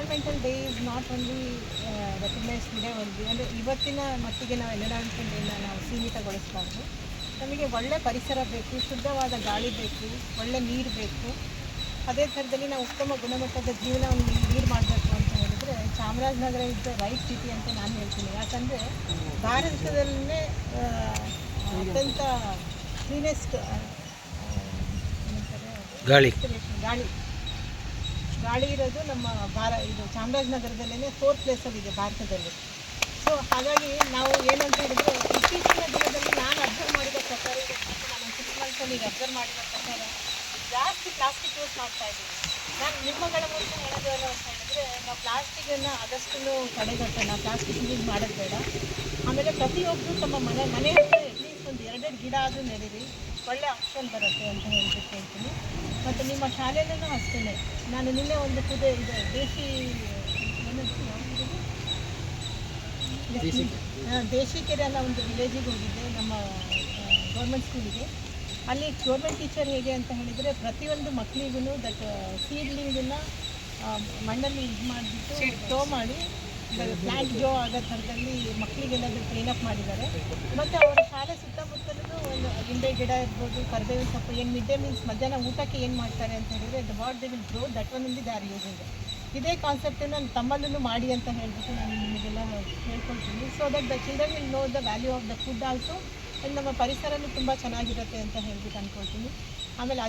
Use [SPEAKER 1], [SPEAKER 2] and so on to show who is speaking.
[SPEAKER 1] Environmental day is not only recognise today only. ಅಂದರೆ ಇವತ್ತಿನ ಮಟ್ಟಿಗೆ ನಾವು ಎನ್ವಿರಾನ್ಮೆಂಟಲ್ ಡೇನ ನಾವು ಸೀಮಿತಗೊಳಿಸಬಾರ್ದು. ನಮಗೆ ಒಳ್ಳೆ ಪರಿಸರ ಬೇಕು, ಶುದ್ಧವಾದ ಗಾಳಿ ಬೇಕು, ಒಳ್ಳೆ ನೀರು ಬೇಕು. ಅದೇ ಥರದಲ್ಲಿ ನಾವು ಉತ್ತಮ ಗುಣಮಟ್ಟದ ಜೀವನವನ್ನು ಲೀಡ್ ಮಾಡಬೇಕು ಅಂತ ಹೇಳಿದರೆ Chamarajanagar is the right city ಅಂತ ನಾನು ಹೇಳ್ತೀನಿ. ಯಾಕಂದರೆ ಭಾರತದಲ್ಲೇ ಅತ್ಯಂತ ಕ್ಲೀನೆಸ್ಟ್
[SPEAKER 2] ಗಾಳಿ
[SPEAKER 1] ಗಾಳಿ ಇರೋದು ನಮ್ಮ ಇದು ಚಾಮರಾಜನಗರದಲ್ಲೇ 4th ಪ್ಲೇಸಲ್ಲಿದೆ ಭಾರತದಲ್ಲಿ. ಸೊ ಹಾಗಾಗಿ ನಾವು ಏನಂತ ಹೇಳಿದರೆ ಇತ್ತೀಚಿನ ದಿನದಲ್ಲಿ ನಾನು ಅಬ್ಸರ್ವ್ ಮಾಡಿದ ಪ್ರಕಾರ, ನಾನು 6 ಮಂತ್ಸಲ್ಲಿ ಅಬ್ಸರ್ವ್ ಮಾಡಿದ ಪ್ರಕಾರ ಜಾಸ್ತಿ ಪ್ಲಾಸ್ಟಿಕ್ ಯೂಸ್ ಮಾಡ್ತಾ ಇದ್ದೀವಿ. ನಾನು ನಿಮ್ಮಗಳ ಮೂಲಕ ಹೇಳೋದು ಅಂತ ಹೇಳಿದ್ರೆ, ನಾವು ಪ್ಲಾಸ್ಟಿಕನ್ನು ಆದಷ್ಟು ತಡೆಗಟ್ಟೋಣ, ಪ್ಲಾಸ್ಟಿಕ್ ಯೂಸ್ ಮಾಡೋದು ಬೇಡ. ಆಮೇಲೆ ಪ್ರತಿಯೊಬ್ಬರು ತಮ್ಮ ಮನೆ ಹತ್ರ ಅಟ್ಲೀಸ್ಟ್ ಒಂದು 2 ಗಿಡ ಆದರೂ ನೆಡೀರಿ, ಒಳ್ಳೆ ಆಪ್ಷನ್ ಬರುತ್ತೆ ಅಂತ ಹೇಳ್ಬಿಟ್ಟು ಹೇಳ್ತೀನಿ. ಮತ್ತು ನಿಮ್ಮ ಶಾಲೆಯಲ್ಲೂ ಅಷ್ಟೇ. ನಾನು ನಿನ್ನೆ ಒಂದು ದೇಶಿಕೆರೆ ಅನ್ನೋ ಒಂದು ವಿಲೇಜಿಗೆ ಹೋಗಿದ್ದೆ, ನಮ್ಮ ಗೌರ್ಮೆಂಟ್ ಸ್ಕೂಲಿಗೆ. ಅಲ್ಲಿ ಗೌರ್ಮೆಂಟ್ ಟೀಚರ್ ಹೇಗೆ ಅಂತ ಹೇಳಿದರೆ, ಪ್ರತಿಯೊಂದು ಮಕ್ಕಳಿಗೂ ದಟ್ ಸೀಡ್ಲಿಂಗನ್ನು ಮಣ್ಣಲ್ಲಿ ಇದು ಮಾಡಿಬಿಟ್ಟು ಗ್ರೋ ಮಾಡಿ ಪ್ಲ್ಯಾಂಟ್ ಗ್ರೋ ಆಗೋ ಥರದಲ್ಲಿ ಮಕ್ಕಳಿಗೆಲ್ಲದು ಟ್ರೈನಪ್ ಮಾಡಿದ್ದಾರೆ. ಮತ್ತು ಅವರ ಶಾಲೆ ಸುತ್ತಮುತ್ತಲೂ ಒಂದು ಲಿಂಬೆ ಗಿಡ ಇರ್ಬೋದು, ಕರ್ಬೇವಿನ ಸೊಪ್ಪು, ಏನು ಮಿಡ್ ಡೇ ಮೀಲ್ಸ್ ಮಧ್ಯಾಹ್ನ ಊಟಕ್ಕೆ ಏನು ಮಾಡ್ತಾರೆ ಅಂತ ಹೇಳಿದರೆ, the what they will grow that one ಇಂದ ದೇ ಆರ್ ಯೂಸಿಂಗ್. ಇದೇ ಕಾನ್ಸೆಪ್ಟನ್ನು ತಮ್ಮಲ್ಲೂ ಮಾಡಿ ಅಂತ ಹೇಳಿಬಿಟ್ಟು ನಾನು ನಿಮಗೆಲ್ಲ ಹೇಳ್ಕೊಳ್ತೀನಿ. So that the children will know the value of the food also. ನಮ್ಮ ಪರಿಸರನೂ ತುಂಬ ಚೆನ್ನಾಗಿರುತ್ತೆ ಅಂತ ಹೇಳ್ಬಿಟ್ಟು ಅಂದ್ಕೊಳ್ತೀನಿ. ಆಮೇಲೆ